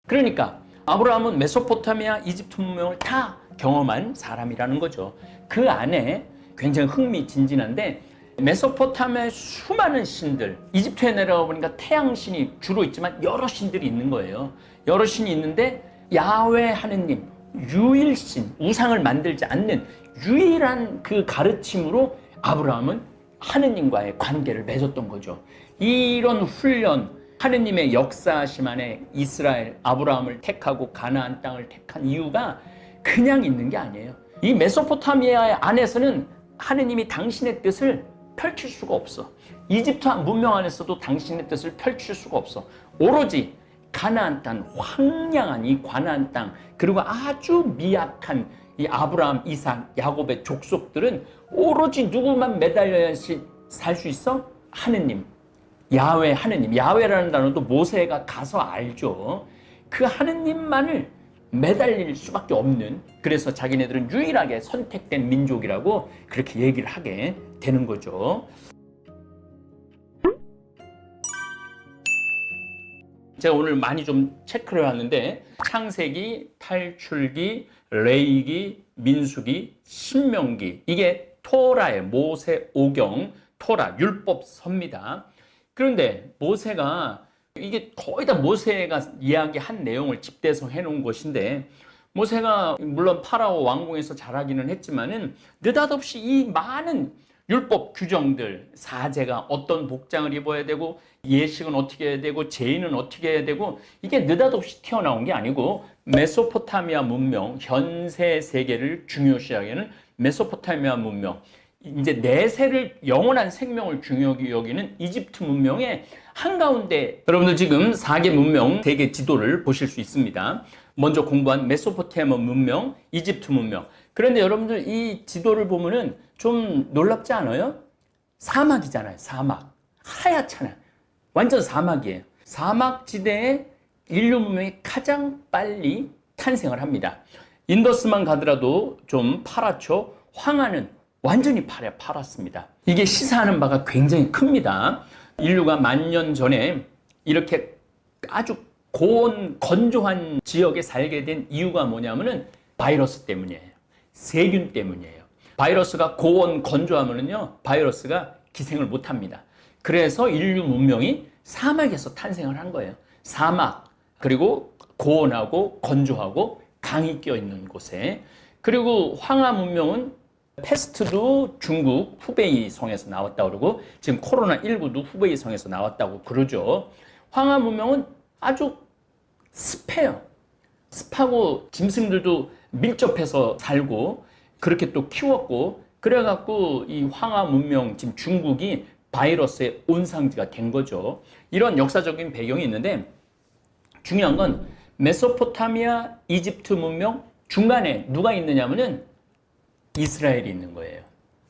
그러니까 아브라함은 메소포타미아, 이집트 문명을 다 경험한 사람이라는 거죠. 그 안에 굉장히 흥미진진한데 메소포타미아의 수많은 신들, 이집트에 내려가 보니까 태양신이 주로 있지만 여러 신들이 있는 거예요. 여러 신이 있는데 야훼 하느님, 유일신, 우상을 만들지 않는 유일한 그 가르침으로 아브라함은 하느님과의 관계를 맺었던 거죠. 이런 훈련, 하느님의 역사하심 안에 이스라엘, 아브라함을 택하고 가나안 땅을 택한 이유가 그냥 있는 게 아니에요. 이 메소포타미아 안에서는 하느님이 당신의 뜻을 펼칠 수가 없어. 이집트 문명 안에서도 당신의 뜻을 펼칠 수가 없어. 오로지 가나안 땅, 황량한 이 가나안 땅, 그리고 아주 미약한 이 아브라함, 이삭, 야곱의 족속들은 오로지 누구만 매달려야 살 수 있어? 하느님, 야훼 하느님. 야훼라는 단어도 모세가 가서 알죠. 그 하느님만을 매달릴 수밖에 없는, 그래서 자기네들은 유일하게 선택된 민족이라고 그렇게 얘기를 하게 되는 거죠. 제가 오늘 많이 좀 체크를 해왔는데 창세기, 탈출기, 레위기, 민수기, 신명기, 이게 토라의 모세 오경, 토라, 율법서입니다. 그런데 모세가, 이게 거의 다 모세가 이야기한 내용을 집대서 해놓은 것인데, 모세가 물론 파라오 왕궁에서 자라기는 했지만은 느닷없이 이 많은 율법 규정들, 사제가 어떤 복장을 입어야 되고, 예식은 어떻게 해야 되고, 제의는 어떻게 해야 되고, 이게 느닷없이 튀어나온 게 아니고 메소포타미아 문명, 현세 세계를 중요시하기에는 메소포타미아 문명, 이제 내세를, 영원한 생명을 중요하게 여기는 이집트 문명의 한가운데, 여러분들 지금 4개 문명, 세계 지도를 보실 수 있습니다. 먼저 공부한 메소포타미아 문명, 이집트 문명. 그런데 여러분들 이 지도를 보면은 좀 놀랍지 않아요? 사막이잖아요. 사막. 하얗잖아요. 완전 사막이에요. 사막지대에 인류 문명이 가장 빨리 탄생을 합니다. 인더스만 가더라도 좀 파랗죠. 황하는 완전히 파랗습니다. 이게 시사하는 바가 굉장히 큽니다. 인류가 10,000년 전에 이렇게 아주 고온, 건조한 지역에 살게 된 이유가 뭐냐면은 바이러스 때문이에요. 세균 때문이에요. 바이러스가 고온, 건조하면은요, 바이러스가 기생을 못 합니다. 그래서 인류 문명이 사막에서 탄생을 한 거예요. 사막, 그리고 고온하고 건조하고 강이 껴있는 곳에. 그리고 황하 문명은 패스트도 중국 후베이 성에서 나왔다고 그러고, 지금 코로나19도 후베이 성에서 나왔다고 그러죠. 황하 문명은 아주 습해요. 습하고 짐승들도 밀접해서 살고 그렇게 또 키웠고, 그래갖고 이 황하 문명, 지금 중국이 바이러스의 온상지가 된 거죠. 이런 역사적인 배경이 있는데, 중요한 건 메소포타미아, 이집트 문명 중간에 누가 있느냐면은 이스라엘이 있는 거예요.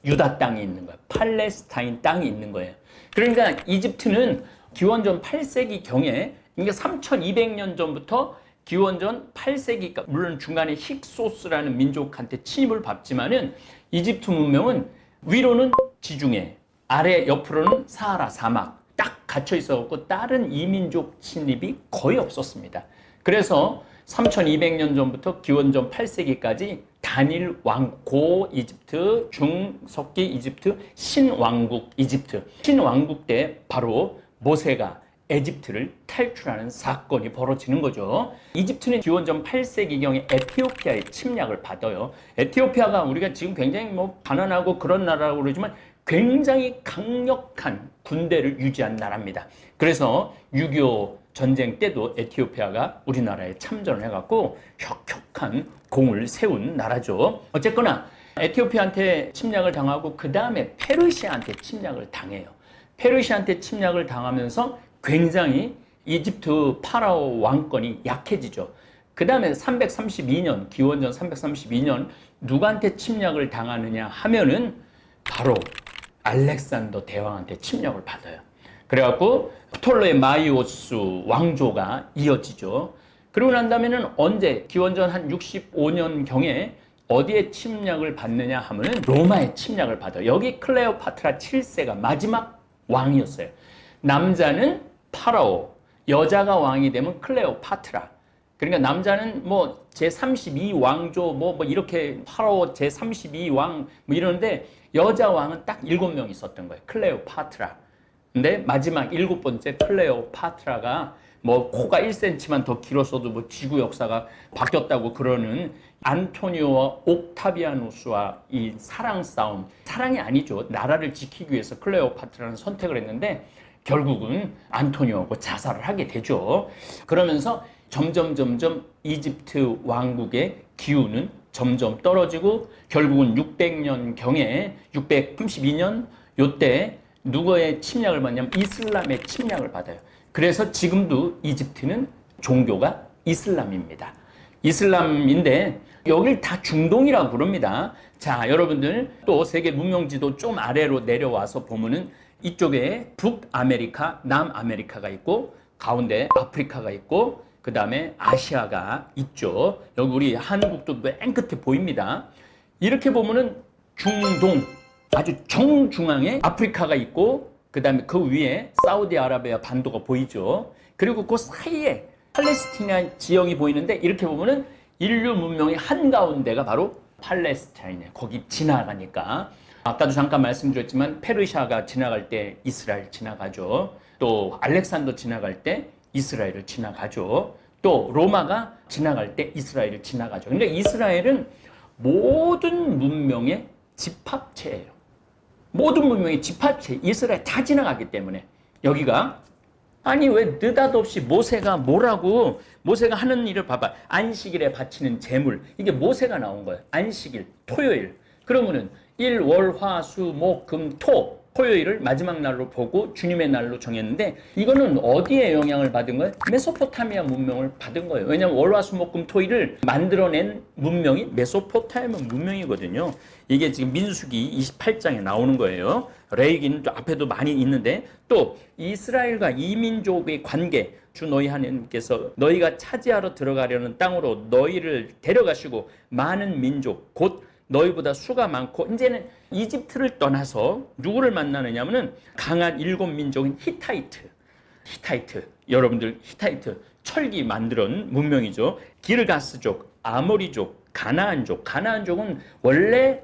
유다 땅이 있는 거예요. 팔레스타인 땅이 있는 거예요. 그러니까 이집트는 기원전 8세기 경에, 그러니까 3200년 전부터 기원전 8세기가, 물론 중간에 힉소스라는 민족한테 침입을 받지만은 이집트 문명은 위로는 지중해, 아래 옆으로는 사하라 사막 딱 갇혀 있어갖고 다른 이민족 침입이 거의 없었습니다. 그래서 3200년 전부터 기원전 8세기까지 단일 고 이집트, 중석기 이집트, 신왕국 이집트. 신왕국 때 바로 모세가 에집트를 탈출하는 사건이 벌어지는 거죠. 이집트는 기원전 8세기경에 에티오피아의 침략을 받아요. 에티오피아가 우리가 지금 굉장히 가난하고 그런 나라라고 그러지만 굉장히 강력한 군대를 유지한 나라입니다. 그래서 6.25 전쟁 때도 에티오피아가 우리나라에 참전을 해갖고 혁혁한 공을 세운 나라죠. 어쨌거나 에티오피아한테 침략을 당하고 그 다음에 페르시아한테 침략을 당해요. 페르시아한테 침략을 당하면서 굉장히 이집트 파라오 왕권이 약해지죠. 그 다음에 332년, 기원전 332년 누구한테 침략을 당하느냐 하면은 바로 알렉산더 대왕한테 침략을 받아요. 그래갖고 프톨레마이오스 왕조가 이어지죠. 그러고 난 다음에는 언제, 기원전 한 65년 경에 어디에 침략을 받느냐 하면은 로마에 침략을 받아요. 여기 클레오파트라 7세가 마지막 왕이었어요. 남자는 파라오, 여자가 왕이 되면 클레오파트라. 그러니까 남자는 뭐 제32 왕조 뭐 이렇게 파라오 제32왕 뭐 이러는데 여자 왕은 딱 7명 있었던 거예요. 클레오파트라. 근데 마지막 7번째 클레오파트라가 뭐 코가 1cm만 더 길었어도 뭐 지구 역사가 바뀌었다고 그러는 안토니오와 옥타비아누스와 이 사랑 싸움, 사랑이 아니죠. 나라를 지키기 위해서 클레오파트라는 선택을 했는데 결국은 안토니오하고 자살을 하게 되죠. 그러면서 점점 이집트 왕국의 기운은 점점 떨어지고 결국은 600년경에 632년 요때 누구의 침략을 받냐면 이슬람의 침략을 받아요. 그래서 지금도 이집트는 종교가 이슬람입니다. 이슬람인데 여길 다 중동이라고 부릅니다. 자, 여러분들 또 세계 문명지도 좀 아래로 내려와서 보면은 이쪽에 북아메리카, 남아메리카가 있고 가운데 아프리카가 있고 그 다음에 아시아가 있죠. 여기 우리 한국도 맨 끝에 보입니다. 이렇게 보면은 중동 아주 정중앙에 아프리카가 있고 그 다음에 그 위에 사우디아라비아 반도가 보이죠. 그리고 그 사이에 팔레스티나 지형이 보이는데 이렇게 보면은 인류 문명의 한가운데가 바로 팔레스타인이에요. 거기 지나가니까 아까도 잠깐 말씀드렸지만 페르시아가 지나갈 때 이스라엘 지나가죠. 또 알렉산더 지나갈 때 이스라엘을 지나가죠. 또 로마가 지나갈 때 이스라엘을 지나가죠. 그러니까 이스라엘은 모든 문명의 집합체예요. 모든 문명의 집합체, 이스라엘 다 지나가기 때문에 여기가 아니 왜 느닷없이 모세가 뭐라고 모세가 하는 일을 봐봐. 안식일에 바치는 제물 이게 모세가 나온 거예요. 안식일, 토요일. 그러면은 일, 월, 화, 수, 목, 금, 토 토요일을 마지막 날로 보고 주님의 날로 정했는데 이거는 어디에 영향을 받은 거예요? 메소포타미아 문명을 받은 거예요. 왜냐하면 월화수목금 토일을 만들어낸 문명이 메소포타미아 문명이거든요. 이게 지금 민수기 28장에 나오는 거예요. 레위기는 또 앞에도 많이 있는데 또 이스라엘과 이민족의 관계 주 너희 하나님께서 너희가 차지하러 들어가려는 땅으로 너희를 데려가시고 많은 민족 곧 너희보다 수가 많고 이제는 이집트를 떠나서 누구를 만나느냐면은 강한 7민족인 히타이트 여러분들 히타이트 철기 만들어낸 문명이죠. 기르가스족, 아모리족, 가나안족은 원래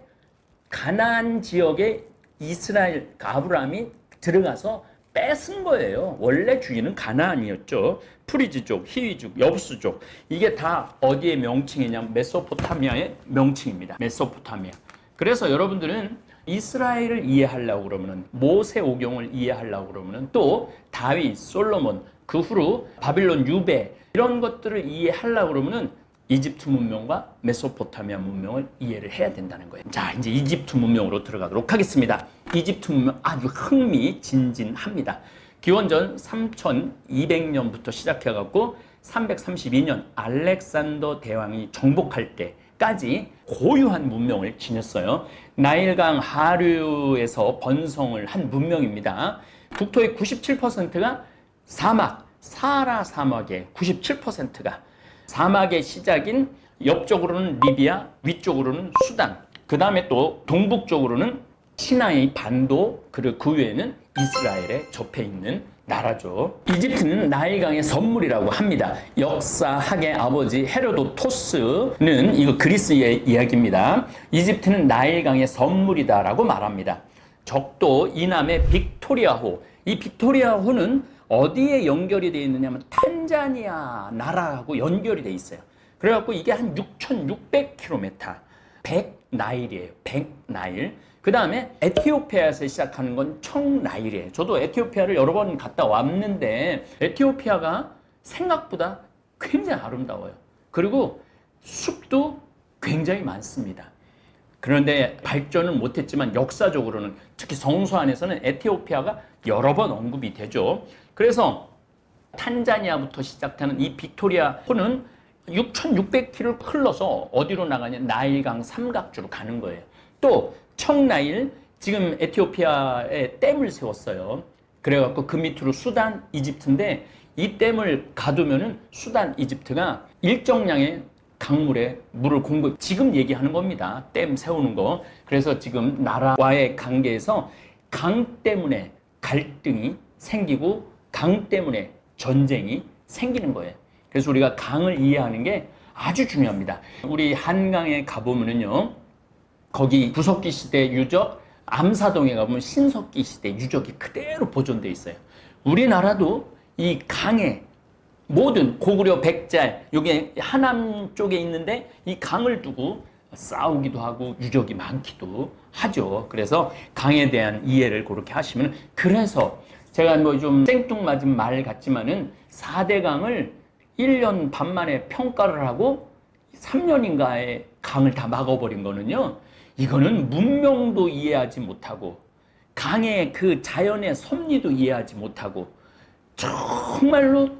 가나안 지역에 이스라엘 아브라함이 들어가서 뺏은 거예요. 원래 주인은 가나안이었죠. 프리즈족, 히위족, 여부스족 이게 다 어디의 명칭이냐면 메소포타미아의 명칭입니다. 메소포타미아. 그래서 여러분들은 이스라엘을 이해하려고 그러면은 모세 오경을 이해하려고 그러면은 또 다윗, 솔로몬 그 후로 바빌론 유배 이런 것들을 이해하려고 그러면은 이집트 문명과 메소포타미아 문명을 이해를 해야 된다는 거예요. 자, 이제 이집트 문명으로 들어가도록 하겠습니다. 이집트 문명 아주 흥미진진합니다. 기원전 3200년부터 시작해갖고 332년 알렉산더 대왕이 정복할 때까지 고유한 문명을 지녔어요. 나일강 하류에서 번성을 한 문명입니다. 국토의 97%가 사막, 사하라 사막의 97%가 사막의 시작인 옆쪽으로는 리비아, 위쪽으로는 수단, 그 다음에 또 동북쪽으로는 시나이 반도, 그리고 그 위에는 이스라엘에 접해 있는 나라죠. 이집트는 나일강의 선물이라고 합니다. 역사학의 아버지 헤로도토스는 이거 그리스의 이야기입니다. 이집트는 나일강의 선물이다라고 말합니다. 적도 이남의 빅토리아호, 이 빅토리아호는 어디에 연결이 되어 있느냐면 탄자니아 나라하고 연결이 되어 있어요. 그래갖고 이게 한 6,600km 100나일이에요. 100나일. 그 다음에 에티오피아에서 시작하는 건 청나일이에요. 저도 에티오피아를 여러 번 갔다 왔는데 에티오피아가 생각보다 굉장히 아름다워요. 그리고 숲도 굉장히 많습니다. 그런데 발전은 못했지만 역사적으로는 특히 성서 안에서는 에티오피아가 여러 번 언급이 되죠. 그래서 탄자니아부터 시작하는 이 빅토리아호는 6,600km를 흘러서 어디로 나가냐 나일강 삼각주로 가는 거예요. 또 청나일 지금 에티오피아에 댐을 세웠어요. 그래갖고 그 밑으로 수단, 이집트인데 이 댐을 가두면은 수단, 이집트가 일정량의 강물에 물을 공급, 지금 얘기하는 겁니다. 댐 세우는 거. 그래서 지금 나라와의 관계에서 강 때문에 갈등이 생기고 강 때문에 전쟁이 생기는 거예요. 그래서 우리가 강을 이해하는 게 아주 중요합니다. 우리 한강에 가보면은요, 거기 구석기 시대 유적, 암사동에 가보면 신석기 시대 유적이 그대로 보존되어 있어요. 우리나라도 이 강에 모든 고구려 백잘, 여기 하남 쪽에 있는데 이 강을 두고 싸우기도 하고 유적이 많기도 하죠. 그래서 강에 대한 이해를 그렇게 하시면, 그래서 제가 뭐 좀 생뚱맞은 말 같지만은 4대 강을 1년 반 만에 평가를 하고 3년인가에 강을 다 막아버린 거는요, 이거는 문명도 이해하지 못하고 강의 그 자연의 섭리도 이해하지 못하고 정말로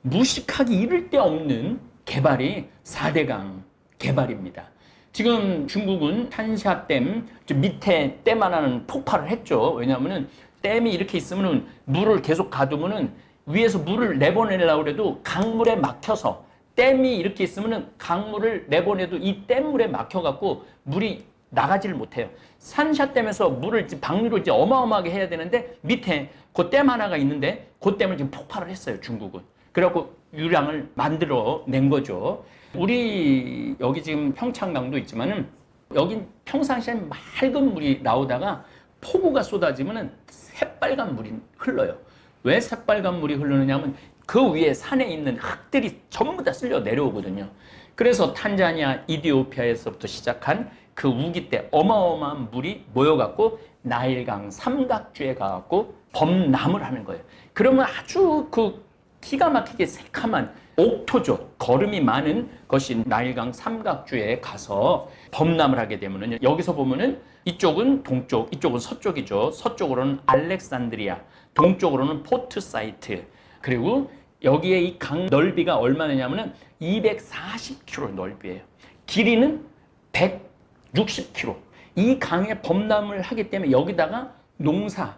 무식하기 이를 데 없는 개발이 4대 강 개발입니다. 지금 중국은 탄샤댐 밑에 댐 하나는 폭발을 했죠. 왜냐하면은 댐이 이렇게 있으면은 물을 계속 가두면은 위에서 물을 내보내려고 해도 강물에 막혀서, 댐이 이렇게 있으면은 강물을 내보내도 이 댐물에 막혀갖고 물이 나가지를 못해요. 산샤댐에서 물을 방류를 이제 어마어마하게 해야 되는데 밑에 그 댐 하나가 있는데 그 댐을 지금 폭발을 했어요, 중국은. 그래갖고 유량을 만들어 낸 거죠. 우리 여기 지금 평창강도 있지만은 여긴 평상시에 맑은 물이 나오다가 폭우가 쏟아지면은 새빨간 물이 흘러요. 왜 새빨간 물이 흐르느냐면 그 위에 산에 있는 흙들이 전부 다 쓸려 내려오거든요. 그래서 탄자니아, 이디오피아에서부터 시작한 그 우기 때 어마어마한 물이 모여갖고 나일강 삼각주에 가갖고 범람을 하는 거예요. 그러면 아주 그 기가 막히게 새카만 옥토죠. 거름이 많은 것이 나일강 삼각주에 가서 범람을 하게 되면은, 여기서 보면은 이쪽은 동쪽, 이쪽은 서쪽이죠. 서쪽으로는 알렉산드리아, 동쪽으로는 포트 사이트. 그리고 여기에 이 강 넓이가 얼마냐면은 240km 넓이에요. 길이는 160km. 이 강에 범람을 하기 때문에 여기다가 농사,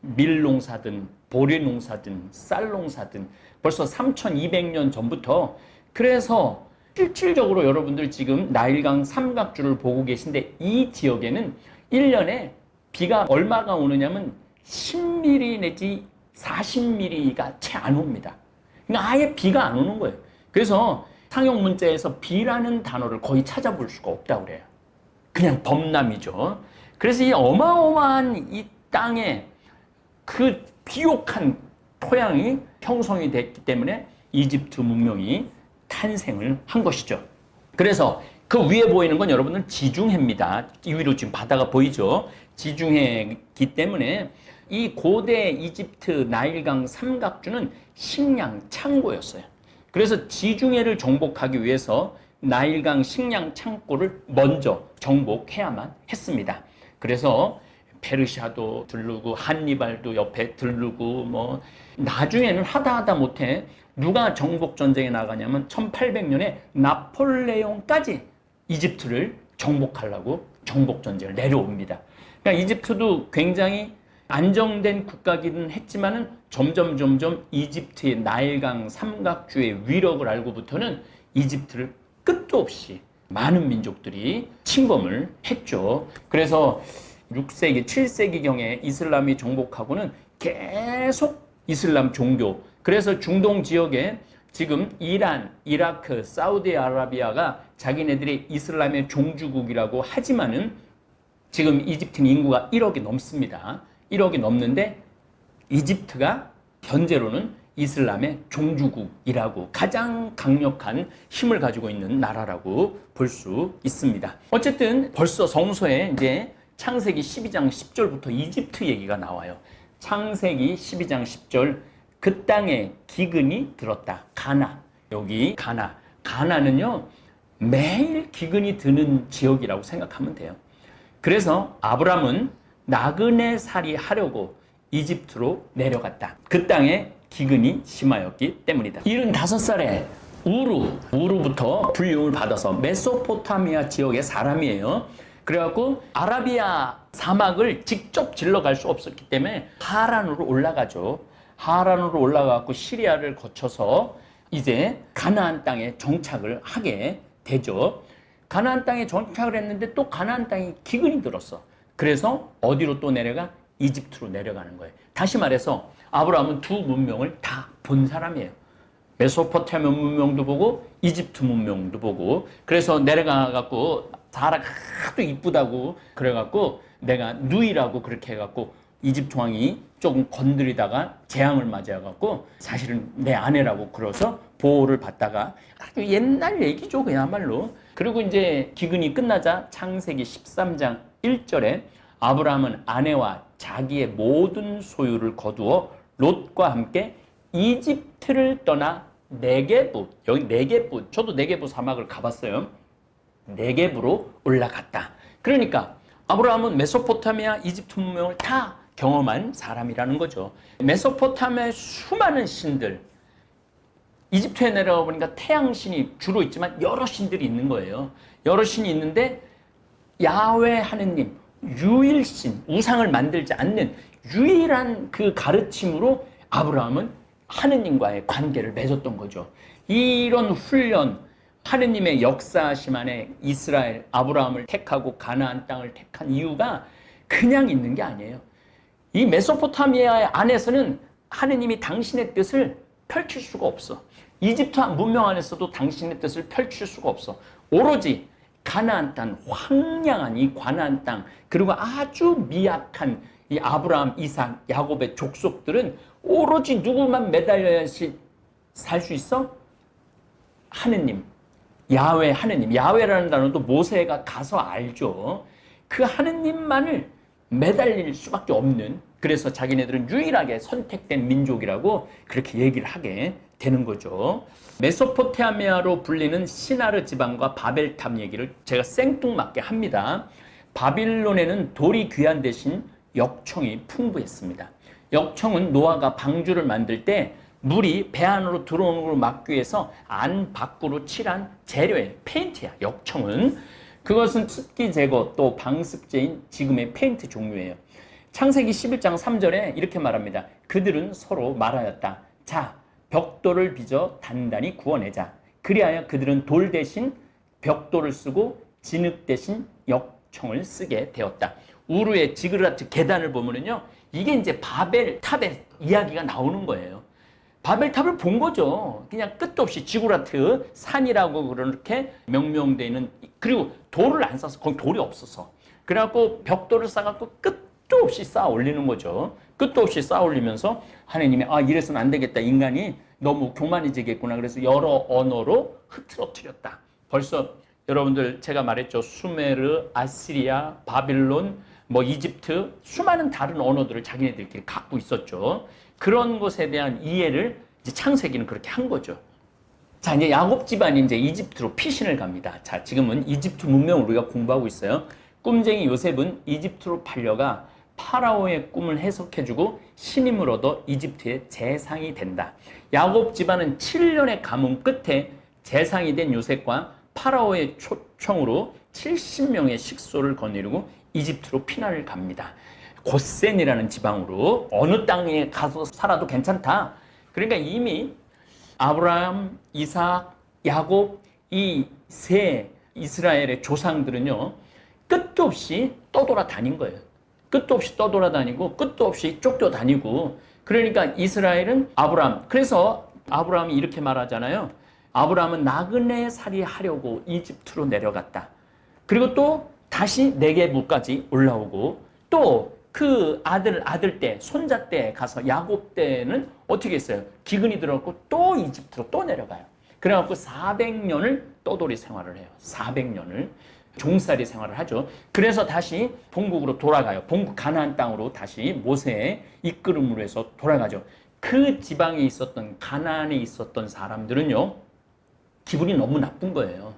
밀농사든 보리농사든 쌀농사든 벌써 3200년 전부터, 그래서 실질적으로 여러분들 지금 나일강 삼각주를 보고 계신데 이 지역에는 1년에 비가 얼마가 오느냐면 10mm 내지 40mm가 채 안 옵니다. 그러니까 아예 비가 안 오는 거예요. 그래서 상용 문자에서 비라는 단어를 거의 찾아볼 수가 없다고 그래요. 그냥 범람이죠. 그래서 이 어마어마한 이 땅에 그 비옥한 토양이 형성이 됐기 때문에 이집트 문명이 탄생을 한 것이죠. 그래서 그 위에 보이는 건 여러분들 지중해입니다. 이 위로 지금 바다가 보이죠. 지중해이기 때문에 이 고대 이집트 나일강 삼각주는 식량 창고였어요. 그래서 지중해를 정복하기 위해서 나일강 식량 창고를 먼저 정복해야만 했습니다. 그래서 페르시아도 들르고 한니발도 옆에 들르고 뭐 나중에는 하다 못해 누가 정복 전쟁에 나가냐면 1800년에 나폴레옹까지 이집트를 정복하려고 정복 전쟁을 내려옵니다. 그러니까 이집트도 굉장히 안정된 국가기는 했지만은 점점 이집트의 나일강 삼각주의 위력을 알고부터는 이집트를 끝도 없이 많은 민족들이 침범을 했죠. 그래서 6세기, 7세기경에 이슬람이 정복하고는 계속 이슬람 종교, 그래서 중동 지역에 지금 이란, 이라크, 사우디아라비아가 자기네들이 이슬람의 종주국이라고 하지만은 지금 이집트는 인구가 1억이 넘습니다. 1억이 넘는데 이집트가 현재로는 이슬람의 종주국이라고 가장 강력한 힘을 가지고 있는 나라라고 볼 수 있습니다. 어쨌든 벌써 성서에 이제 창세기 12장 10절부터 이집트 얘기가 나와요. 창세기 12장 10절, 그 땅에 기근이 들었다. 가나. 여기 가나. 가나는요, 매일 기근이 드는 지역이라고 생각하면 돼요. 그래서 아브람은 나그네 살이 하려고 이집트로 내려갔다. 그 땅에 기근이 심하였기 때문이다. 75살에 우루부터 불림을 받아서 메소포타미아 지역의 사람이에요. 그래갖고 아라비아 사막을 직접 질러갈 수 없었기 때문에 하란으로 올라가죠. 하란으로 올라가고 시리아를 거쳐서 이제 가나안 땅에 정착을 하게 되죠. 가나안 땅에 정착을 했는데 또 가나안 땅이 기근이 들었어. 그래서 어디로 또 내려가? 이집트로 내려가는 거예요. 다시 말해서 아브라함은 두 문명을 다 본 사람이에요. 메소포타미아 문명도 보고 이집트 문명도 보고 그래서 내려가 갖고 사라가 하도 이쁘다고 그래 갖고 내가 누이라고 그렇게 해 갖고 이집트 왕이 조금 건드리다가 재앙을 맞아 갖고 사실은 내 아내라고 그래서 보호를 받다가 아주 옛날 얘기죠 그야말로. 그리고 이제 기근이 끝나자 창세기 13장 1절에 아브라함은 아내와 자기의 모든 소유를 거두어 롯과 함께 이집트를 떠나 네게부, 여기 네게부, 저도 네게부 사막을 가봤어요. 네게부로 올라갔다. 그러니까 아브라함은 메소포타미아, 이집트 문명을 다 경험한 사람이라는 거죠. 메소포타미아의 수많은 신들, 이집트에 내려가 보니까 태양신이 주로 있지만 여러 신들이 있는 거예요. 여러 신이 있는데 야훼 하느님, 유일신, 우상을 만들지 않는 유일한 그 가르침으로 아브라함은 하느님과의 관계를 맺었던 거죠. 이런 훈련, 하느님의 역사하심 안에 이스라엘, 아브라함을 택하고 가나안 땅을 택한 이유가 그냥 있는 게 아니에요. 이 메소포타미아 안에서는 하느님이 당신의 뜻을 펼칠 수가 없어. 이집트 문명 안에서도 당신의 뜻을 펼칠 수가 없어. 오로지 가나안 땅, 황량한 이 가나안 땅, 그리고 아주 미약한 이 아브라함, 이삭, 야곱의 족속들은 오로지 누구만 매달려야지 살 수 있어? 하느님, 야훼 하느님. 야훼라는 단어도 모세가 가서 알죠. 그 하느님만을 매달릴 수밖에 없는, 그래서 자기네들은 유일하게 선택된 민족이라고 그렇게 얘기를 하게 되는 거죠. 메소포타미아로 불리는 시나르 지방과 바벨탑 얘기를 제가 생뚱맞게 합니다. 바빌론에는 돌이 귀한 대신 역청이 풍부했습니다. 역청은 노아가 방주를 만들 때 물이 배 안으로 들어오는 걸 막기 위해서 안 밖으로 칠한 재료예요. 페인트야. 역청은. 그것은 습기 제거 또 방습제인 지금의 페인트 종류예요. 창세기 11장 3절에 이렇게 말합니다. 그들은 서로 말하였다. 자, 벽돌을 빚어 단단히 구워내자. 그리하여 그들은 돌 대신 벽돌을 쓰고 진흙 대신 역청을 쓰게 되었다. 우르의 지그라트 계단을 보면은요, 이게 이제 바벨탑의 이야기가 나오는 거예요. 바벨탑을 본 거죠. 그냥 끝도 없이 지구라트 산이라고 그렇게 명명되어 있는, 그리고 돌을 안 싸서, 거기 돌이 없어서. 그래갖고 벽돌을 싸갖고 끝도 없이 쌓아 올리는 거죠. 끝도 없이 쌓아 올리면서 하나님이 이래서는 안 되겠다. 인간이 너무 교만해지겠구나. 그래서 여러 언어로 흐트러뜨렸다. 벌써 여러분들 제가 말했죠. 수메르, 아시리아, 바빌론, 이집트 수많은 다른 언어들을 자기네들끼리 갖고 있었죠. 그런 것에 대한 이해를 이제 창세기는 그렇게 한 거죠. 자, 이제 야곱 집안이 이제 이집트로 피신을 갑니다. 자, 지금은 이집트 문명을 우리가 공부하고 있어요. 꿈쟁이 요셉은 이집트로 팔려가 파라오의 꿈을 해석해주고 신임을 얻어 이집트의 재상이 된다. 야곱 집안은 7년의 가뭄 끝에 재상이 된 요셉과 파라오의 초청으로 70명의 식소를 거느리고 이집트로 피난을 갑니다. 고센이라는 지방으로 어느 땅에 가서 살아도 괜찮다. 그러니까 이미 아브라함, 이삭, 야곱 이 세 이스라엘의 조상들은요, 끝도 없이 떠돌아다닌 거예요. 끝도 없이 떠돌아다니고 끝도 없이 쫓겨다니고. 그러니까 이스라엘은 아브라함, 그래서 아브라함이 이렇게 말하잖아요. 아브라함은 나그네 살이 하려고 이집트로 내려갔다. 그리고 또 다시 네게부까지 올라오고 또 그 아들 때, 손자 때 가서 야곱 때는 어떻게 했어요? 기근이 들어갔고 또 이집트로 또 내려가요. 그래갖고 400년을 떠돌이 생활을 해요. 400년을 종살이 생활을 하죠. 그래서 다시 본국으로 돌아가요. 본국 가나안 땅으로 다시 모세의 이끌음으로 해서 돌아가죠. 그 지방에 있었던 가나안에 있었던 사람들은요, 기분이 너무 나쁜 거예요.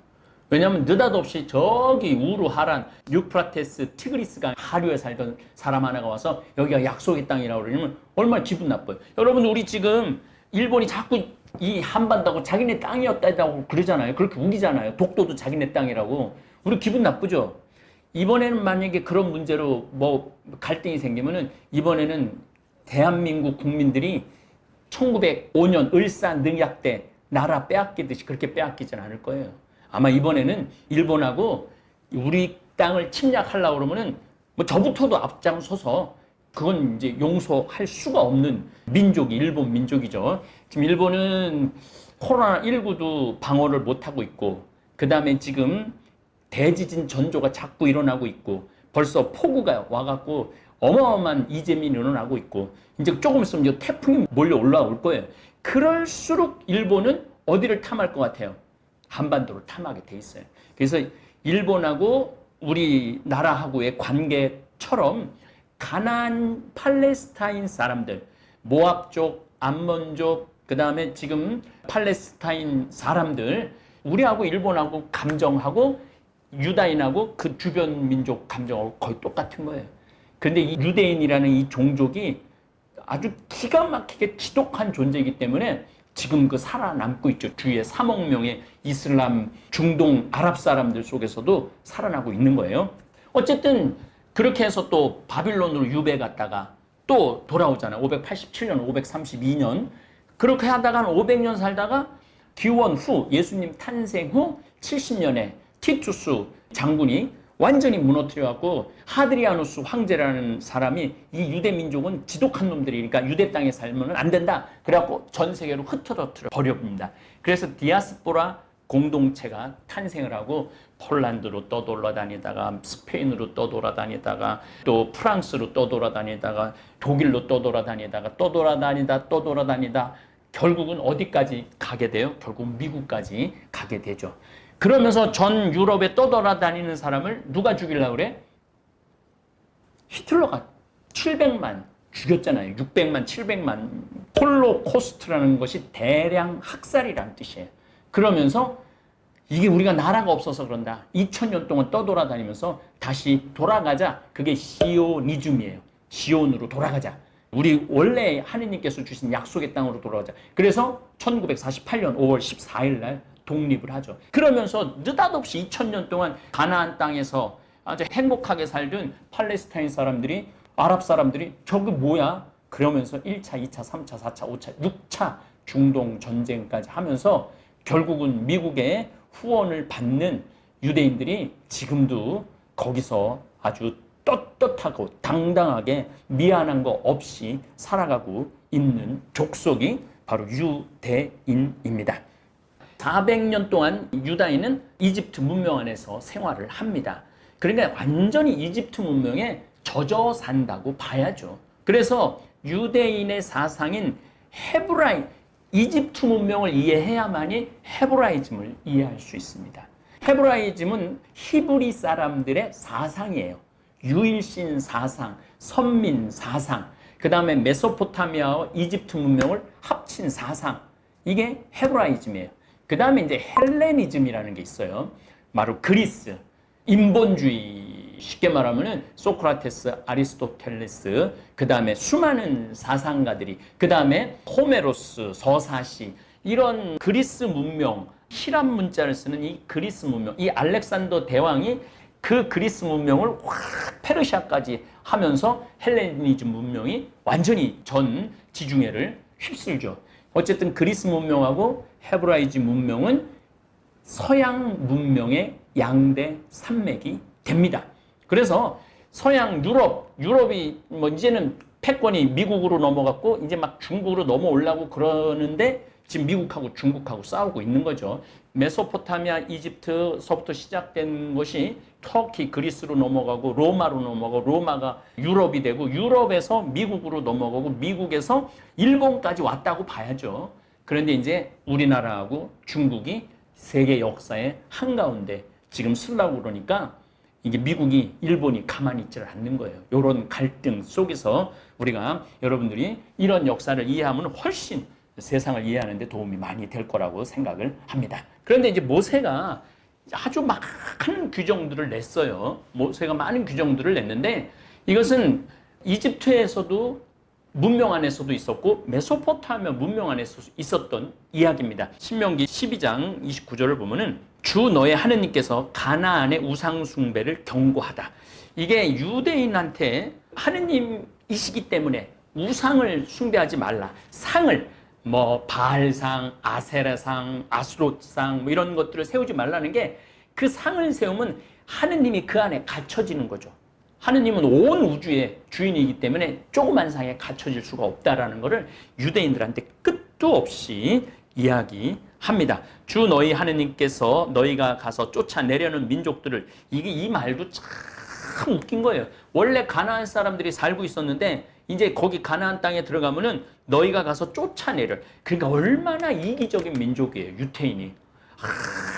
왜냐하면 느닷없이 저기 우루 하란 유프라테스 티그리스강 하류에 살던 사람 하나가 와서 여기가 약속의 땅이라고 그러면 얼마나 기분 나빠요. 여러분, 우리 지금 일본이 자꾸 이 한반도가 자기네 땅이었다고 그러잖아요. 그렇게 우기잖아요. 독도도 자기네 땅이라고. 우리 기분 나쁘죠. 이번에는 만약에 그런 문제로 갈등이 생기면은 이번에는 대한민국 국민들이 1905년 을사늑약 때 나라 빼앗기듯이 그렇게 빼앗기진 않을 거예요. 아마 이번에는 일본하고 우리 땅을 침략하려고 그러면은 저부터도 앞장서서 그건 이제 용서할 수가 없는 민족이 일본 민족이죠. 지금 일본은 코로나19도 방어를 못하고 있고, 그 다음에 지금 대지진 전조가 자꾸 일어나고 있고, 벌써 폭우가 와갖고 어마어마한 이재민이 일어나고 있고, 이제 조금 있으면 이제 태풍이 몰려 올라올 거예요. 그럴수록 일본은 어디를 탐할 것 같아요? 한반도를 탐하게 돼 있어요. 그래서 일본하고 우리나라하고의 관계처럼 가나안 팔레스타인 사람들, 모압족, 암몬족, 그 다음에 지금 팔레스타인 사람들, 우리하고 일본하고 감정하고 유다인하고 그 주변 민족 감정하고 거의 똑같은 거예요. 그런데 이 유대인이라는 이 종족이 아주 기가 막히게 지독한 존재이기 때문에 지금 그 살아남고 있죠. 주위에 3억 명의 이슬람, 중동, 아랍 사람들 속에서도 살아나고 있는 거예요. 어쨌든 그렇게 해서 또 바빌론으로 유배 갔다가 또 돌아오잖아요. 587년, 532년. 그렇게 하다가 한 500년 살다가 기원 후, 예수님 탄생 후 70년에 티투스 장군이 완전히 무너뜨려갖고 하드리아누스 황제라는 사람이 이 유대 민족은 지독한 놈들이니까 유대 땅에 살면 안 된다. 그래갖고 전 세계로 흩어져 버려봅니다. 그래서 디아스포라 공동체가 탄생을 하고 폴란드로 떠돌아다니다가 스페인으로 떠돌아다니다가 또 프랑스로 떠돌아다니다가 독일로 떠돌아다니다 결국은 어디까지 가게 돼요? 결국 미국까지 가게 되죠. 그러면서 전 유럽에 떠돌아다니는 사람을 누가 죽이려고 그래? 히틀러가 700만 죽였잖아요. 600만, 700만. 홀로코스트라는 것이 대량 학살이라는 뜻이에요. 그러면서 이게 우리가 나라가 없어서 그런다. 2000년 동안 떠돌아다니면서 다시 돌아가자. 그게 시오니즘이에요. 시온으로 돌아가자. 우리 원래 하느님께서 주신 약속의 땅으로 돌아가자. 그래서 1948년 5월 14일 날 독립을 하죠. 그러면서 느닷없이 2000년 동안 가나안 땅에서 아주 행복하게 살던 팔레스타인 사람들이, 아랍 사람들이 저게 뭐야? 그러면서 1차, 2차, 3차, 4차, 5차, 6차 중동 전쟁까지 하면서 결국은 미국의 후원을 받는 유대인들이 지금도 거기서 아주 떳떳하고 당당하게 미안한 거 없이 살아가고 있는 족속이 바로 유대인입니다. 400년 동안 유다인은 이집트 문명 안에서 생활을 합니다. 그러니까 완전히 이집트 문명에 젖어 산다고 봐야죠. 그래서 유대인의 사상인 이집트 문명을 이해해야만이 헤브라이즘을 이해할 수 있습니다. 헤브라이즘은 히브리 사람들의 사상이에요. 유일신 사상, 선민 사상, 그 다음에 메소포타미아와 이집트 문명을 합친 사상, 이게 헤브라이즘이에요. 그 다음에 이제 헬레니즘이라는 게 있어요. 바로 그리스, 인본주의, 쉽게 말하면은 소크라테스, 아리스토텔레스, 그 다음에 수많은 사상가들이, 그 다음에 호메로스, 서사시, 이런 그리스 문명, 히람 문자를 쓰는 이 그리스 문명, 이 알렉산더 대왕이 그 그리스 문명을 확 페르시아까지 하면서 헬레니즘 문명이 완전히 전 지중해를 휩쓸죠. 어쨌든 그리스 문명하고 헤브라이즘 문명은 서양 문명의 양대 산맥이 됩니다. 그래서 서양 유럽이 뭐 이제는 패권이 미국으로 넘어갔고 이제 막 중국으로 넘어오려고 그러는데 지금 미국하고 중국하고 싸우고 있는 거죠. 메소포타미아, 이집트서부터 시작된 것이 터키, 그리스로 넘어가고 로마로 넘어가고 로마가 유럽이 되고 유럽에서 미국으로 넘어가고 미국에서 일본까지 왔다고 봐야죠. 그런데 이제 우리나라하고 중국이 세계 역사의 한가운데 지금 쓰려고 그러니까 이게 미국이, 일본이 가만히 있지를 않는 거예요. 이런 갈등 속에서 우리가 여러분들이 이런 역사를 이해하면 훨씬 세상을 이해하는 데 도움이 많이 될 거라고 생각을 합니다. 그런데 이제 모세가 아주 많은 규정들을 냈어요. 모세가 많은 규정들을 냈는데 이것은 이집트에서도 문명 안에서도 있었고 메소포타미아 문명 안에서 있었던 이야기입니다. 신명기 12장 29절을 보면은 주 너의 하느님께서 가나안의 우상 숭배를 경고하다. 이게 유대인한테 하느님이시기 때문에 우상을 숭배하지 말라. 상을 바알상, 아세라상, 아스롯상 이런 것들을 세우지 말라는 게 그 상을 세우면 하느님이 그 안에 갇혀지는 거죠. 하느님은 온 우주의 주인이기 때문에 조그만 상에 갇혀질 수가 없다라는 것을 유대인들한테 끝도 없이 이야기하고 합니다. 주 너희 하느님께서 너희가 가서 쫓아내려는 민족들을, 이게 이 말도 참 웃긴 거예요. 원래 가나안 사람들이 살고 있었는데 이제 거기 가나안 땅에 들어가면은 너희가 가서 쫓아내려. 그러니까 얼마나 이기적인 민족이에요, 유태인이.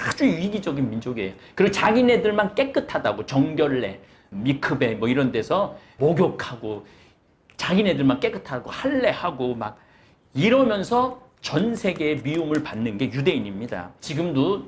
아주 이기적인 민족이에요. 그리고 자기네들만 깨끗하다고 정결례, 미크베 뭐 이런 데서 목욕하고 자기네들만 깨끗하고 할례하고 막 이러면서 전 세계의 미움을 받는 게 유대인입니다. 지금도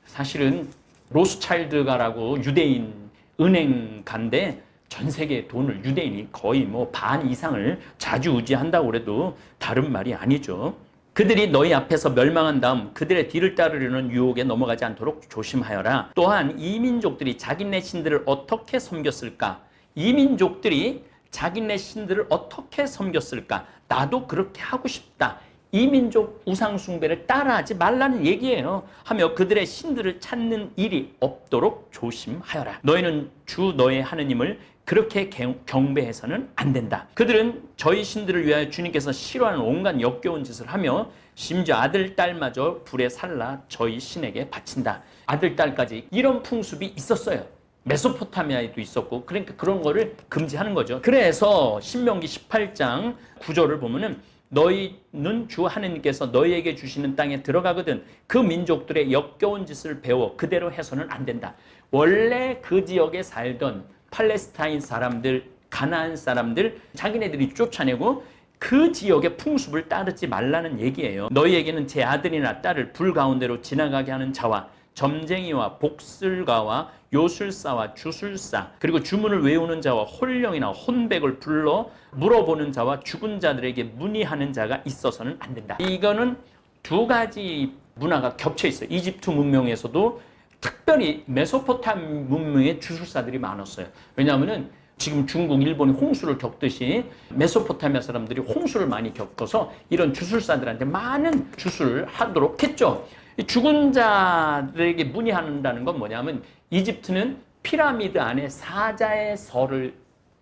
사실은 로스차일드가라고 유대인 은행가인데 전 세계의 돈을 유대인이 거의 뭐 반 이상을 좌지우지한다고 그래도 다른 말이 아니죠. 그들이 너희 앞에서 멸망한 다음 그들의 뒤를 따르려는 유혹에 넘어가지 않도록 조심하여라. 또한 이 민족들이 자기네 신들을 어떻게 섬겼을까? 이 민족들이 자기네 신들을 어떻게 섬겼을까? 나도 그렇게 하고 싶다. 이 민족 우상 숭배를 따라하지 말라는 얘기예요. 하며 그들의 신들을 찾는 일이 없도록 조심하여라. 너희는 주 너의 하느님을 그렇게 경배해서는 안 된다. 그들은 저희 신들을 위하여 주님께서 싫어하는 온갖 역겨운 짓을 하며 심지어 아들, 딸마저 불에 살라 저희 신에게 바친다. 아들, 딸까지 이런 풍습이 있었어요. 메소포타미아에도 있었고, 그러니까 그런 거를 금지하는 거죠. 그래서 신명기 18장 9절을 보면은 너희는 주 하느님께서 너희에게 주시는 땅에 들어가거든 그 민족들의 역겨운 짓을 배워 그대로 해서는 안 된다. 원래 그 지역에 살던 팔레스타인 사람들, 가나안 사람들 자기네들이 쫓아내고 그 지역의 풍습을 따르지 말라는 얘기예요. 너희에게는 제 아들이나 딸을 불 가운데로 지나가게 하는 자와 점쟁이와 복술가와 요술사와 주술사 그리고 주문을 외우는 자와 홀령이나 혼백을 불러 물어보는 자와 죽은 자들에게 문의하는 자가 있어서는 안 된다. 이거는 두 가지 문화가 겹쳐 있어요. 이집트 문명에서도 특별히 메소포타미아 문명의 주술사들이 많았어요. 왜냐하면은 지금 중국, 일본이 홍수를 겪듯이 메소포타미아 사람들이 홍수를 많이 겪어서 이런 주술사들한테 많은 주술을 하도록 했죠. 죽은 자들에게 문의한다는 건 뭐냐면 이집트는 피라미드 안에 사자의 설을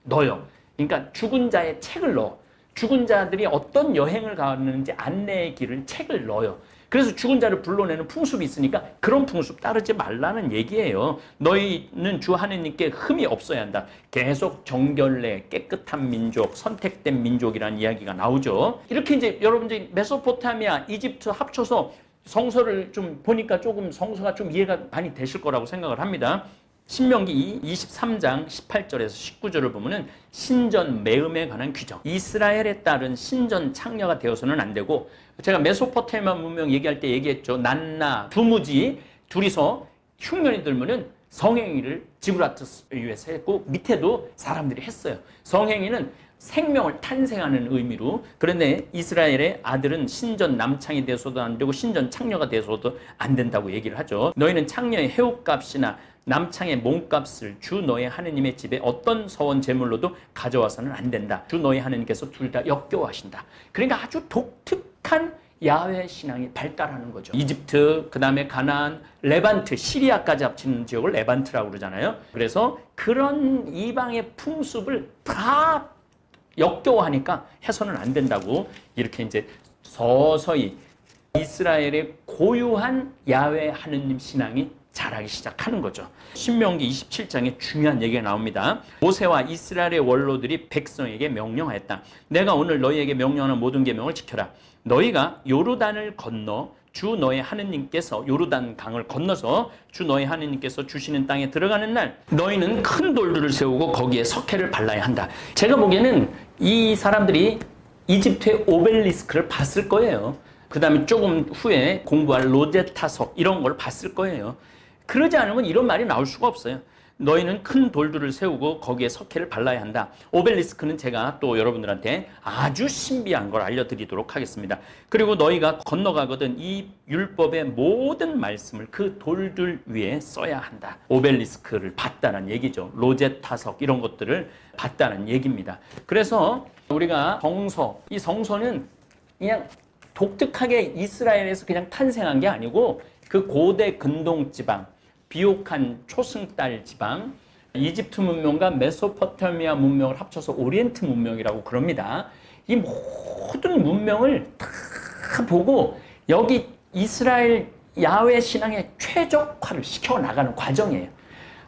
넣어요. 그러니까 죽은 자의 책을 넣어. 죽은 자들이 어떤 여행을 가는지 안내의 길을 책을 넣어요. 그래서 죽은 자를 불러내는 풍습이 있으니까 그런 풍습 따르지 말라는 얘기예요. 너희는 주 하느님께 흠이 없어야 한다. 계속 정결례, 깨끗한 민족, 선택된 민족이라는 이야기가 나오죠. 이렇게 이제 여러분들이 메소포타미아, 이집트 합쳐서 성서를 좀 보니까 조금 성서가 좀 이해가 많이 되실 거라고 생각을 합니다. 신명기 23장 18절에서 19절을 보면은 신전 매음에 관한 규정. 이스라엘에 따른 신전 창녀가 되어서는 안 되고, 제가 메소포타미아 문명 얘기할 때 얘기했죠. 난나, 두무지 둘이서 흉년이 들면은 성행위를 지브라트스 위에서 했고 밑에도 사람들이 했어요. 성행위는 생명을 탄생하는 의미로. 그런데 이스라엘의 아들은 신전 남창이 돼서도 안 되고 신전 창녀가 돼서도 안 된다고 얘기를 하죠. 너희는 창녀의 해옥값이나 남창의 몸값을 주 너의 하느님의 집에 어떤 서원 제물로도 가져와서는 안 된다. 주 너의 하느님께서 둘 다 역겨워하신다. 그러니까 아주 독특한 야훼 신앙이 발달하는 거죠. 이집트, 그 다음에 가나안, 레반트, 시리아까지 합치는 지역을 레반트라고 그러잖아요. 그래서 그런 이방의 풍습을 다 역겨워하니까 해서는 안 된다고 이렇게 이제 서서히 이스라엘의 고유한 야훼 하느님 신앙이 자라기 시작하는 거죠. 신명기 27장에 중요한 얘기가 나옵니다. 모세와 이스라엘의 원로들이 백성에게 명령하였다. 내가 오늘 너희에게 명령하는 모든 계명을 지켜라. 너희가 요르단을 건너 주 너의 하느님께서 요르단 강을 건너서 주 너의 하느님께서 주시는 땅에 들어가는 날 너희는 큰 돌들을 세우고 거기에 석회를 발라야 한다. 제가 보기에는 이 사람들이 이집트의 오벨리스크를 봤을 거예요. 그 다음에 조금 후에 공부할 로제타석 이런 걸 봤을 거예요. 그러지 않으면 이런 말이 나올 수가 없어요. 너희는 큰 돌들을 세우고 거기에 석회를 발라야 한다. 오벨리스크는 제가 또 여러분들한테 아주 신비한 걸 알려드리도록 하겠습니다. 그리고 너희가 건너가거든 이 율법의 모든 말씀을 그 돌들 위에 써야 한다. 오벨리스크를 봤다는 얘기죠. 로제타석 이런 것들을 봤다는 얘기입니다. 그래서 우리가 성서, 이 성서는 그냥 독특하게 이스라엘에서 그냥 탄생한 게 아니고 그 고대 근동지방, 비옥한 초승달 지방, 이집트 문명과 메소포타미아 문명을 합쳐서 오리엔트 문명이라고 그럽니다. 이 모든 문명을 다 보고 여기 이스라엘 야훼 신앙의 최적화를 시켜나가는 과정이에요.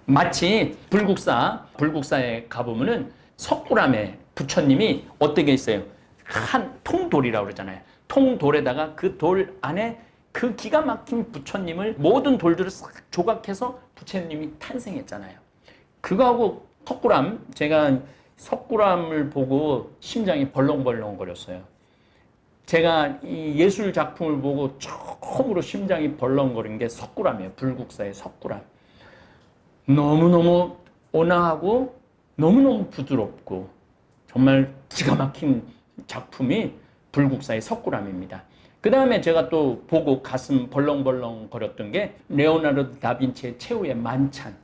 마치 불국사에 가보면은 석굴암에 부처님이 어떻게 있어요? 한 통돌이라고 그러잖아요. 통돌에다가 그 돌 안에 그 기가 막힌 부처님을 모든 돌들을 싹 조각해서 부처님이 탄생했잖아요. 그거하고 석굴암, 제가 석굴암을 보고 심장이 벌렁벌렁 거렸어요. 제가 이 예술 작품을 보고 처음으로 심장이 벌렁거린 게 석굴암이에요. 불국사의 석굴암. 너무너무 온화하고 너무너무 부드럽고 정말 기가 막힌 작품이 불국사의 석굴암입니다. 그 다음에 제가 또 보고 가슴 벌렁벌렁 거렸던 게 레오나르도 다빈치의 최후의 만찬.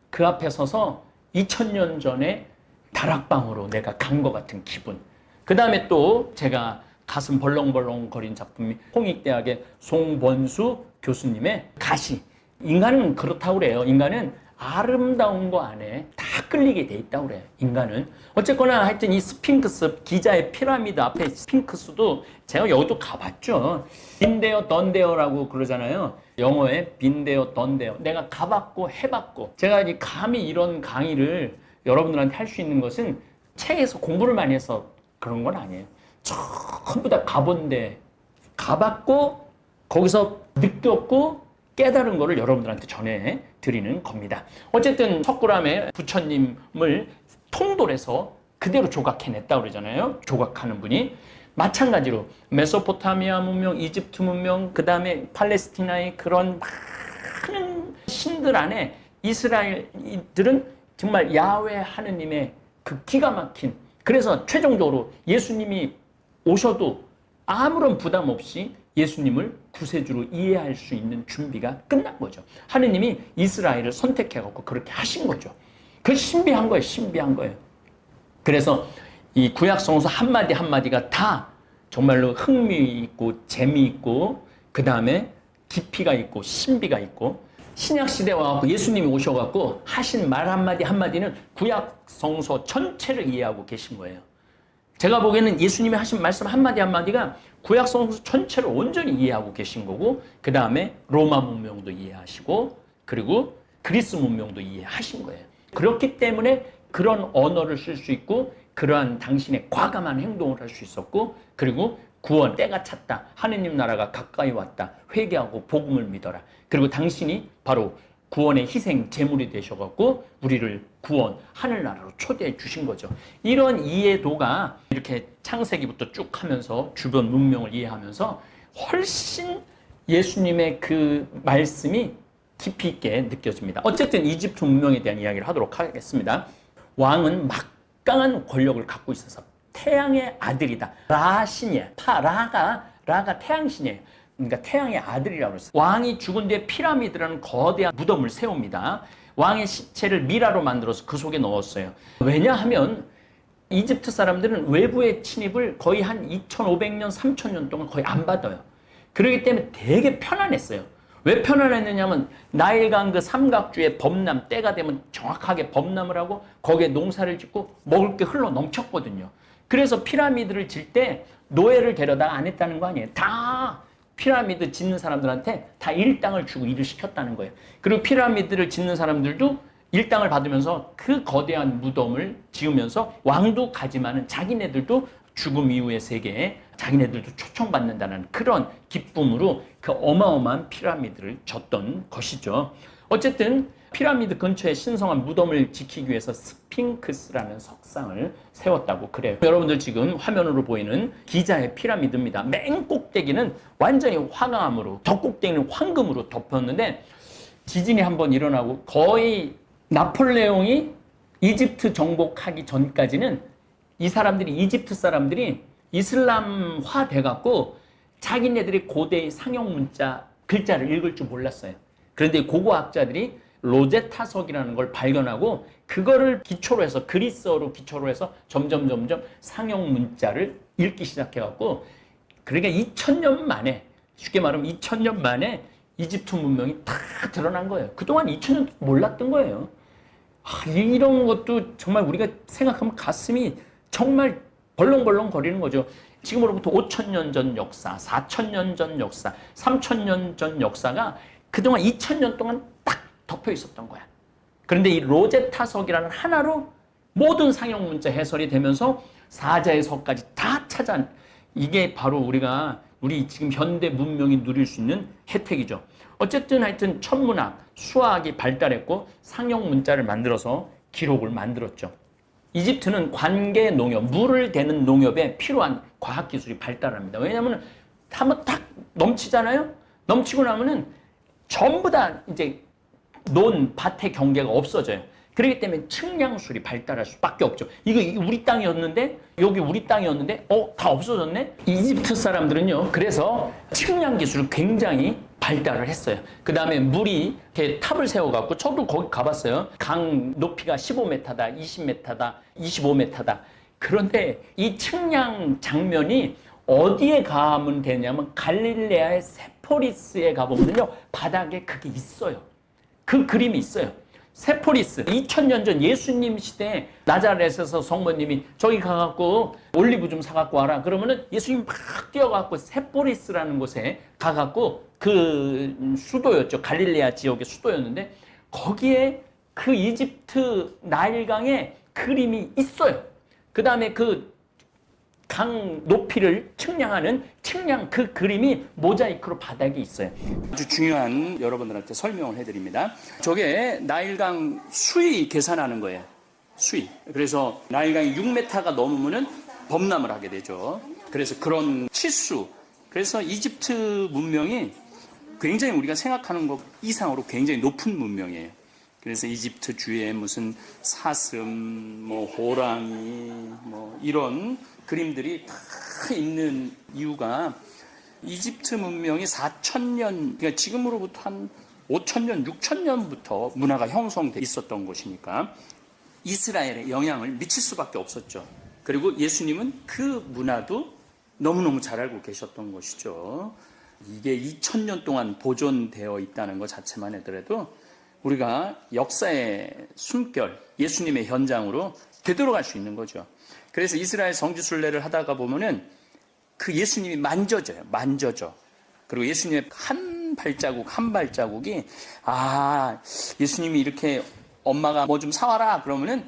그 앞에 서서 2000년 전에 다락방으로 내가 간 것 같은 기분. 그 다음에 또 제가 가슴 벌렁벌렁 거린 작품이 홍익대학의 송본수 교수님의 가시. 인간은 그렇다고 그래요. 인간은 아름다운 거 안에 다 끌리게 돼 있다고 그래요. 인간은. 어쨌거나 하여튼 이 스핑크스, 기자의 피라미드 앞에 스핑크스도 제가 여기도 가봤죠. 빈데어 던데어라고 그러잖아요. 영어에 빈데어 던데어. 내가 가봤고 해봤고. 제가 감히 이런 강의를 여러분들한테 할 수 있는 것은 책에서 공부를 많이 해서 그런 건 아니에요. 전부 다 가본데 가봤고 거기서 느꼈고 깨달은 거를 여러분들한테 전해드리는 겁니다. 어쨌든 석굴암에 부처님을 통돌에서 그대로 조각해냈다고 그러잖아요. 조각하는 분이. 마찬가지로 메소포타미아 문명, 이집트 문명, 그 다음에 팔레스티나의 그런 많은 신들 안에 이스라엘들은 정말 야훼 하느님의 그 기가 막힌, 그래서 최종적으로 예수님이 오셔도 아무런 부담 없이 예수님을 구세주로 이해할 수 있는 준비가 끝난 거죠. 하느님이 이스라엘을 선택해갖고 그렇게 하신 거죠. 그 신비한 거예요. 신비한 거예요. 그래서 이 구약성서 한마디 한마디가 다 정말로 흥미있고 재미있고 그 다음에 깊이가 있고 신비가 있고, 신약시대 와갖고 예수님이 오셔갖고 하신 말 한마디 한마디는 구약성서 전체를 이해하고 계신 거예요. 제가 보기에는 예수님이 하신 말씀 한마디 한마디가 구약성서 전체를 온전히 이해하고 계신 거고, 그 다음에 로마 문명도 이해하시고 그리고 그리스 문명도 이해하신 거예요. 그렇기 때문에 그런 언어를 쓸 수 있고 그러한 당신의 과감한 행동을 할 수 있었고, 그리고 구원 때가 찼다, 하느님 나라가 가까이 왔다, 회개하고 복음을 믿어라, 그리고 당신이 바로 구원의 희생 제물이 되셔갖고 우리를 구원 하늘나라로 초대해 주신 거죠. 이런 이해도가 이렇게 창세기부터 쭉 하면서 주변 문명을 이해하면서 훨씬 예수님의 그 말씀이 깊이 있게 느껴집니다. 어쨌든 이집트 문명에 대한 이야기를 하도록 하겠습니다. 왕은 막강한 권력을 갖고 있어서 태양의 아들이다. 라신이에요. 라가 태양신이에요. 그러니까 태양의 아들이라고 했어요. 왕이 죽은 뒤에 피라미드라는 거대한 무덤을 세웁니다. 왕의 시체를 미라로 만들어서 그 속에 넣었어요. 왜냐하면 이집트 사람들은 외부의 침입을 거의 한 2500년, 3000년 동안 거의 안 받아요. 그렇기 때문에 되게 편안했어요. 왜 편안했느냐면 나일강 그 삼각주의 범람, 때가 되면 정확하게 범람을 하고 거기에 농사를 짓고 먹을 게 흘러 넘쳤거든요. 그래서 피라미드를 질 때 노예를 데려다 안 했다는 거 아니에요. 다 피라미드 짓는 사람들한테 다 일당을 주고 일을 시켰다는 거예요. 그리고 피라미드를 짓는 사람들도 일당을 받으면서 그 거대한 무덤을 지으면서 왕도 가지만은 자기네들도 죽음 이후의 세계에 자기네들도 초청받는다는 그런 기쁨으로 그 어마어마한 피라미드를 졌던 것이죠. 어쨌든 피라미드 근처에 신성한 무덤을 지키기 위해서 스핑크스라는 석상을 세웠다고 그래요. 여러분들 지금 화면으로 보이는 기자의 피라미드입니다. 맨 꼭대기는 완전히 화강암으로, 더 꼭대기는 황금으로 덮었는데 지진이 한번 일어나고 거의 나폴레옹이 이집트 정복하기 전까지는 이 사람들이, 이집트 사람들이 이슬람화 돼갖고 자기네들이 고대의 상형 문자 글자를 읽을 줄 몰랐어요. 그런데 고고학자들이 로제타석이라는 걸 발견하고 그거를 기초로 해서, 그리스어로 기초로 해서 점점 상형 문자를 읽기 시작해갖고, 그러니까 2000년 만에, 쉽게 말하면 2000년 만에 이집트 문명이 다 드러난 거예요. 그동안 2000년 몰랐던 거예요. 이런 것도 정말 우리가 생각하면 가슴이 정말 벌렁벌렁 거리는 거죠. 지금으로부터 5,000년 전 역사, 4,000년 전 역사, 3,000년 전 역사가 그동안 2,000년 동안 딱 덮여 있었던 거야. 그런데 이 로제타석이라는 하나로 모든 상형 문자 해설이 되면서 사자의 석까지 다 찾아. 이게 바로 우리 지금 현대 문명이 누릴 수 있는 혜택이죠. 어쨌든 하여튼 천문학, 수학이 발달했고 상형 문자를 만들어서 기록을 만들었죠. 이집트는 관계 농업, 물을 대는 농업에 필요한 과학기술이 발달합니다. 왜냐하면 한번 딱 넘치잖아요? 넘치고 나면은 전부 다 이제 밭의 경계가 없어져요. 그렇기 때문에 측량술이 발달할 수밖에 없죠. 이거 우리 땅이었는데, 여기 우리 땅이었는데, 다 없어졌네? 이집트 사람들은요, 그래서 측량 기술을 굉장히 발달을 했어요. 그 다음에 물이 이렇게 탑을 세워갖고, 저도 거기 가봤어요. 강 높이가 15m다, 20m다, 25m다. 그런데 이 측량 장면이 어디에 가면 되냐면, 갈릴레아의 세포리스에 가보면요, 바닥에 그게 있어요. 그 그림이 있어요. 세포리스, 2000년 전 예수님 시대에 나자렛에서 성모님이 저기 가갖고 올리브 좀 사갖고 와라. 그러면은 예수님 막 뛰어가갖고 세포리스라는 곳에 가갖고 그 수도였죠. 갈릴레아 지역의 수도였는데 거기에 그 이집트 나일강에 그림이 있어요. 그 다음에 그 강 높이를 측량하는 측량 그 그림이 모자이크로 바닥에 있어요. 아주 중요한 여러분들한테 설명을 해드립니다. 저게 나일강 수위 계산하는 거예요. 수위. 그래서 나일강이 6m가 넘으면은 범람을 하게 되죠. 그래서 그런 치수. 그래서 이집트 문명이 굉장히 우리가 생각하는 것 이상으로 굉장히 높은 문명이에요. 그래서 이집트 주위에 무슨 사슴, 호랑이, 이런 그림들이 다 있는 이유가 이집트 문명이 4,000년, 그러니까 지금으로부터 한 5,000년, 6,000년부터 문화가 형성돼 있었던 것이니까 이스라엘에 영향을 미칠 수밖에 없었죠. 그리고 예수님은 그 문화도 너무너무 잘 알고 계셨던 것이죠. 이게 2,000년 동안 보존되어 있다는 것 자체만 하더라도 우리가 역사의 숨결, 예수님의 현장으로 되돌아갈 수 있는 거죠. 그래서 이스라엘 성지순례를 하다가 보면은 그 예수님이 만져져. 그리고 예수님의 한 발자국이, 예수님이 이렇게 엄마가 뭐 좀 사와라. 그러면은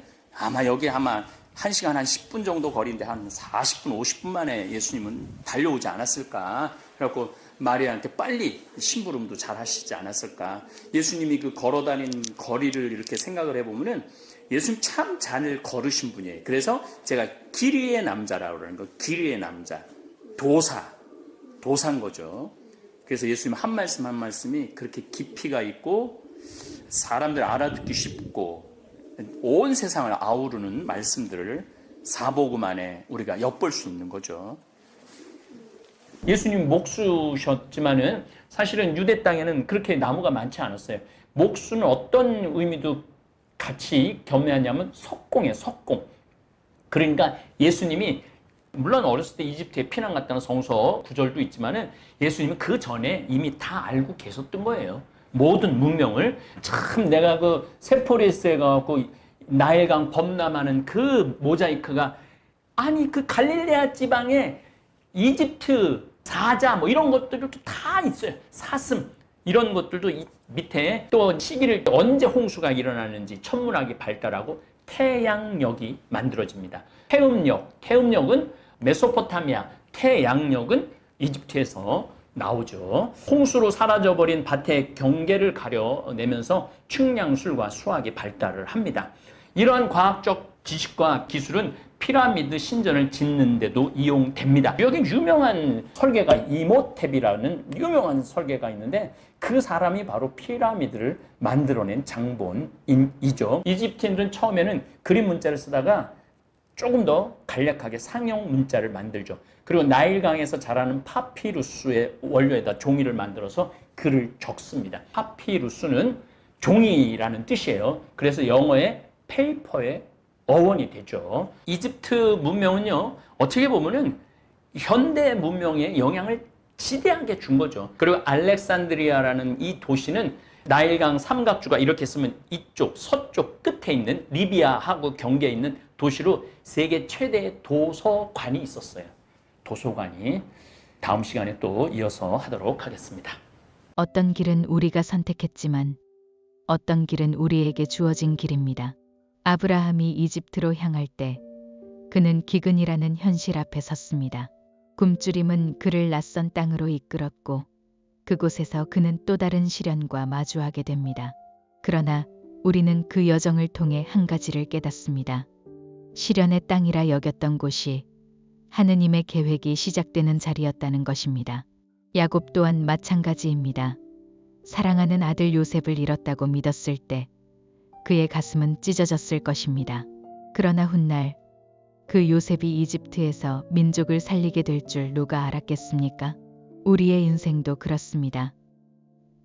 여기 1시간 한 10분 정도 거리인데 한 40분, 50분 만에 예수님은 달려오지 않았을까. 그래갖고 마리아한테 빨리 심부름도 잘 하시지 않았을까. 예수님이 그 걸어다닌 거리를 이렇게 생각을 해보면은 예수님 참 잘 걸으신 분이에요. 그래서 제가 길 위의 남자라고 그러는 거, 길 위의 남자. 도사인 거죠. 그래서 예수님 한 말씀 한 말씀이 그렇게 깊이가 있고 사람들 알아듣기 쉽고 온 세상을 아우르는 말씀들을 사복음 안에 우리가 엿볼 수 있는 거죠. 예수님 목수셨지만은 사실은 유대 땅에는 그렇게 나무가 많지 않았어요. 목수는 어떤 의미도 같이 겸해하냐면 석공이에요, 석공. 그러니까 예수님이 물론 어렸을 때 이집트에 피난 갔다는 성서 구절도 있지만은 예수님은 그 전에 이미 다 알고 계셨던 거예요. 모든 문명을. 참 내가 그 세포리스에 가고 나일강 범람하는 그 모자이크가 그 갈릴레아 지방에 이집트 사자 이런 것들도 다 있어요. 사슴 이런 것들도 밑에 또 시기를 언제 홍수가 일어나는지 천문학이 발달하고 태양력이 만들어집니다. 태음력은 메소포타미아, 태양력은 이집트에서 나오죠. 홍수로 사라져버린 밭의 경계를 가려내면서 측량술과 수학이 발달을 합니다. 이러한 과학적 지식과 기술은 피라미드 신전을 짓는 데도 이용됩니다. 여기 유명한 설계가 이모텝이라는 유명한 설계가 있는데 그 사람이 바로 피라미드를 만들어낸 장본인이죠. 이집트인들은 처음에는 그림 문자를 쓰다가 조금 더 간략하게 상형 문자를 만들죠. 그리고 나일강에서 자라는 파피루스의 원료에다 종이를 만들어서 글을 적습니다. 파피루스는 종이라는 뜻이에요. 그래서 영어의 페이퍼의 어원이 되죠. 이집트 문명은요, 어떻게 보면은 현대 문명에 영향을 지대하게 준 거죠. 그리고 알렉산드리아라는 이 도시는 나일강 삼각주가 이렇게 쓰면 이쪽 서쪽 끝에 있는 리비아하고 경계에 있는 도시로 세계 최대의 도서관이 있었어요. 도서관이 다음 시간에 또 이어서 하도록 하겠습니다. 어떤 길은 우리가 선택했지만 어떤 길은 우리에게 주어진 길입니다. 아브라함이 이집트로 향할 때 그는 기근이라는 현실 앞에 섰습니다. 굶주림은 그를 낯선 땅으로 이끌었고 그곳에서 그는 또 다른 시련과 마주하게 됩니다. 그러나 우리는 그 여정을 통해 한 가지를 깨닫습니다. 시련의 땅이라 여겼던 곳이 하느님의 계획이 시작되는 자리였다는 것입니다. 야곱 또한 마찬가지입니다. 사랑하는 아들 요셉을 잃었다고 믿었을 때 그의 가슴은 찢어졌을 것입니다. 그러나 훗날 그 요셉이 이집트에서 민족을 살리게 될 줄 누가 알았겠습니까? 우리의 인생도 그렇습니다.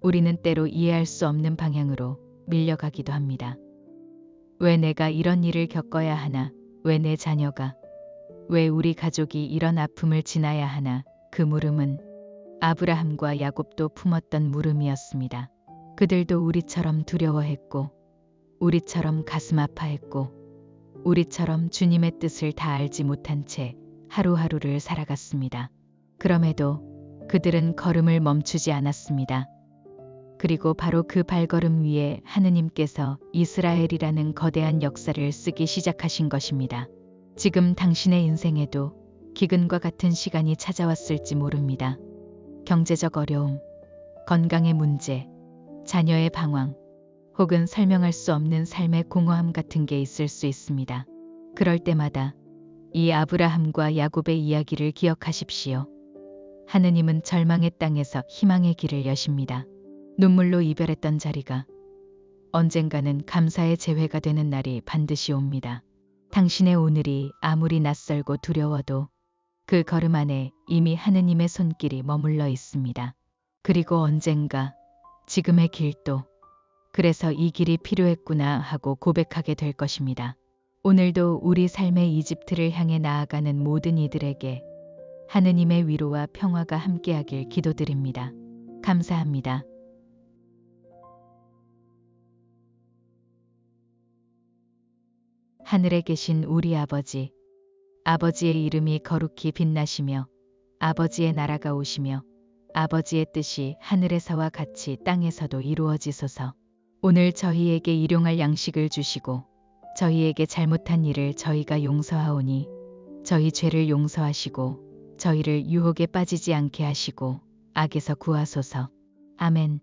우리는 때로 이해할 수 없는 방향으로 밀려가기도 합니다. 왜 내가 이런 일을 겪어야 하나? 왜 내 자녀가? 왜 우리 가족이 이런 아픔을 지나야 하나? 그 물음은 아브라함과 야곱도 품었던 물음이었습니다. 그들도 우리처럼 두려워했고 우리처럼 가슴 아파했고 우리처럼 주님의 뜻을 다 알지 못한 채 하루하루를 살아갔습니다. 그럼에도 그들은 걸음을 멈추지 않았습니다. 그리고 바로 그 발걸음 위에 하느님께서 이스라엘이라는 거대한 역사를 쓰기 시작하신 것입니다. 지금 당신의 인생에도 기근과 같은 시간이 찾아왔을지 모릅니다. 경제적 어려움, 건강의 문제, 자녀의 방황, 혹은 설명할 수 없는 삶의 공허함 같은 게 있을 수 있습니다. 그럴 때마다 이 아브라함과 야곱의 이야기를 기억하십시오. 하느님은 절망의 땅에서 희망의 길을 여십니다. 눈물로 이별했던 자리가 언젠가는 감사의 재회가 되는 날이 반드시 옵니다. 당신의 오늘이 아무리 낯설고 두려워도 그 걸음 안에 이미 하느님의 손길이 머물러 있습니다. 그리고 언젠가 지금의 길도 그래서 이 길이 필요했구나 하고 고백하게 될 것입니다. 오늘도 우리 삶의 이집트를 향해 나아가는 모든 이들에게 하느님의 위로와 평화가 함께하길 기도드립니다. 감사합니다. 하늘에 계신 우리 아버지, 아버지의 이름이 거룩히 빛나시며 아버지의 나라가 오시며 아버지의 뜻이 하늘에서와 같이 땅에서도 이루어지소서. 오늘 저희에게 일용할 양식을 주시고 저희에게 잘못한 일을 저희가 용서하오니 저희 죄를 용서하시고 저희를 유혹에 빠지지 않게 하시고 악에서 구하소서. 아멘.